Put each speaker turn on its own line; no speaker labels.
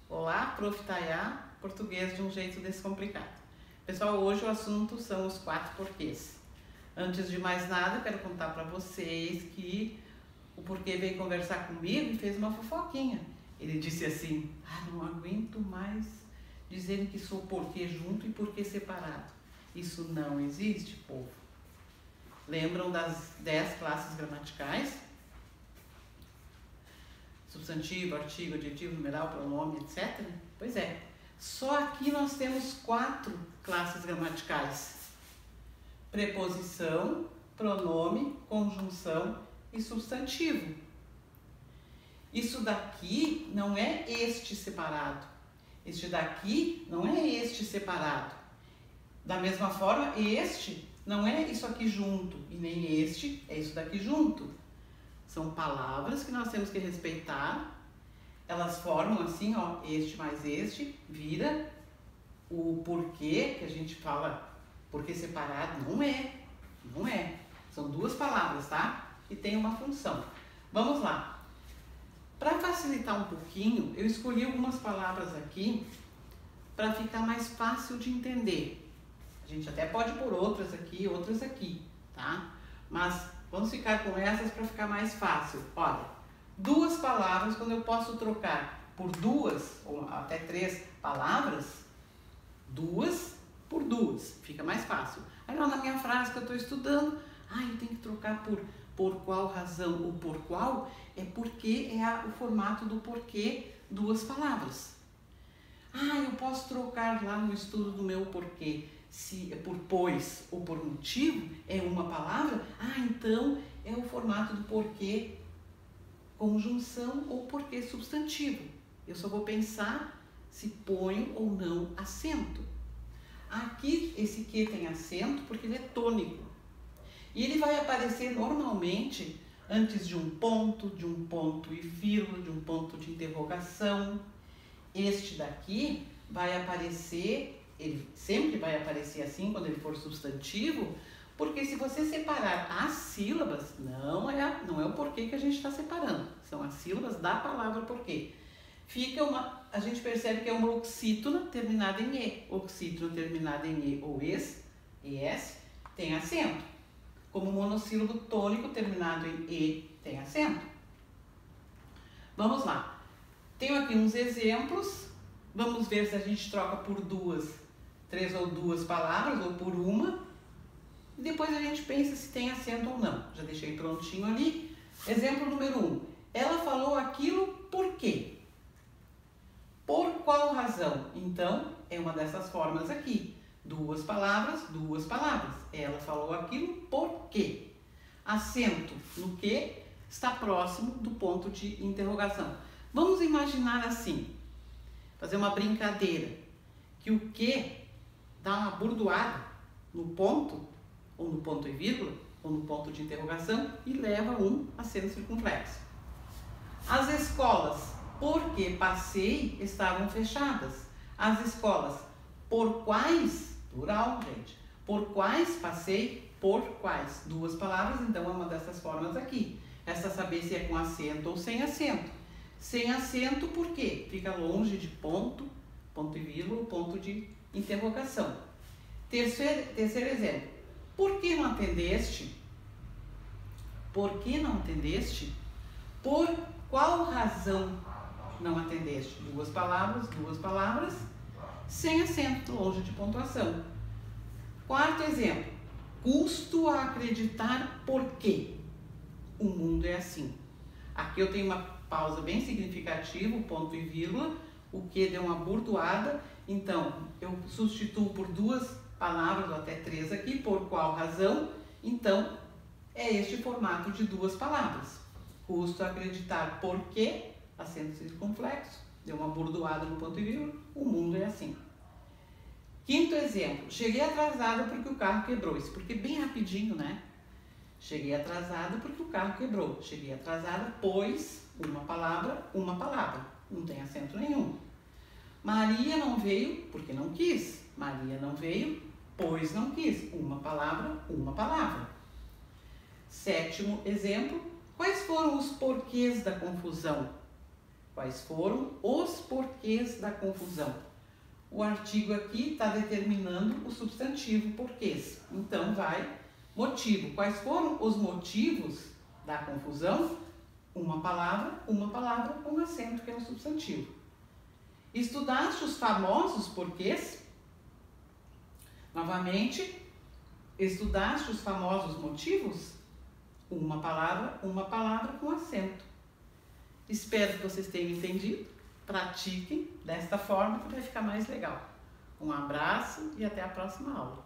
Olá, Prof. Tayá, português de um jeito descomplicado. Pessoal, hoje o assunto são os 4 porquês. Antes de mais nada, quero contar para vocês que o porquê veio conversar comigo e fez uma fofoquinha. Ele disse assim: não aguento mais dizendo que sou porquê junto e porquê separado. Isso não existe, povo. Lembram das 10 classes gramaticais? Substantivo, artigo, adjetivo, numeral, pronome, etc. Pois é, só aqui nós temos 4 classes gramaticais: preposição, pronome, conjunção e substantivo. Isso daqui não é este separado. Este daqui não é este separado. Da mesma forma, este não é isso aqui junto e nem este é isso daqui junto. São palavras que nós temos que respeitar. Elas formam assim, ó, este mais este, vira o porquê, que a gente fala porquê separado. Não é. São 2 palavras, tá? E tem uma função. Vamos lá. Para facilitar um pouquinho, eu escolhi algumas palavras aqui para ficar mais fácil de entender. A gente até pode pôr outras aqui, tá? Mas vamos ficar com essas para ficar mais fácil. Olha, 2 palavras, quando eu posso trocar por 2 ou até 3 palavras, 2 por 2, fica mais fácil. Aí lá na minha frase que eu estou estudando, eu tenho que trocar por qual razão. O por qual é porque é o formato do porquê, 2 palavras. Eu posso trocar lá no estudo do meu porquê. Se é por pois ou por motivo, é uma palavra, então é o formato do porquê conjunção ou porquê substantivo. Eu só vou pensar se ponho ou não acento. Aqui, esse que tem acento porque ele é tônico. E ele vai aparecer normalmente antes de um ponto e vírgula, de um ponto de interrogação. Este daqui vai aparecer, ele sempre vai aparecer assim quando ele for substantivo, porque se você separar as sílabas, não é o porquê que a gente está separando, são as sílabas da palavra porquê. A gente percebe que é uma oxítona terminada em E. Oxítona terminada em E ou es, tem acento. Como monossílabo tônico terminado em E tem acento. Vamos lá. Tenho aqui uns exemplos. Vamos ver se a gente troca por 3 ou 2 palavras ou por uma. E depois a gente pensa se tem acento ou não. Já deixei prontinho ali. Exemplo número 1. Ela falou aquilo por quê? Por qual razão? Então, é uma dessas formas aqui. 2 palavras, 2 palavras. Ela falou aquilo por quê? Acento no que está próximo do ponto de interrogação. Vamos imaginar assim, fazer uma brincadeira, que o que dá uma burdoada no ponto, ou no ponto e vírgula, ou no ponto de interrogação, e leva um acento circunflexo. As escolas, porque passei, estavam fechadas. As escolas, por quais, plural, gente, por quais passei, por quais. 2 palavras, então é uma dessas formas aqui. Resta saber se é com acento ou sem acento. Sem acento, por quê? Fica longe de ponto e vírgula, ponto de interrogação. Terceiro exemplo. Por que não atendeste? Por que não atendeste? Por qual razão não atendeste? 2 palavras, sem acento, longe de pontuação. 4º exemplo. Custo a acreditar por quê? O mundo é assim. Aqui eu tenho uma pausa bem significativa, ponto e vírgula, o que deu uma burdoada, então eu substituo por 2 palavras ou até 3 aqui, por qual razão, então é este formato de 2 palavras. Custo a acreditar por quê, acento circunflexo, deu uma burdoada no ponto e vírgula, o mundo é assim. 5º exemplo, cheguei atrasada porque o carro quebrou, isso porque bem rapidinho, né? Cheguei atrasada porque o carro quebrou. Cheguei atrasada, pois, uma palavra, não tem acento nenhum. Maria não veio porque não quis. Maria não veio, pois não quis. Uma palavra. 7º exemplo, quais foram os porquês da confusão? Quais foram os porquês da confusão? O artigo aqui está determinando o substantivo porquês. Então, vai motivo. Quais foram os motivos da confusão? Uma palavra com acento, que é o substantivo. Estudaste os famosos porquês? Novamente, estudaste os famosos motivos? Uma palavra com acento. Espero que vocês tenham entendido. Pratiquem desta forma que vai ficar mais legal. Um abraço e até a próxima aula.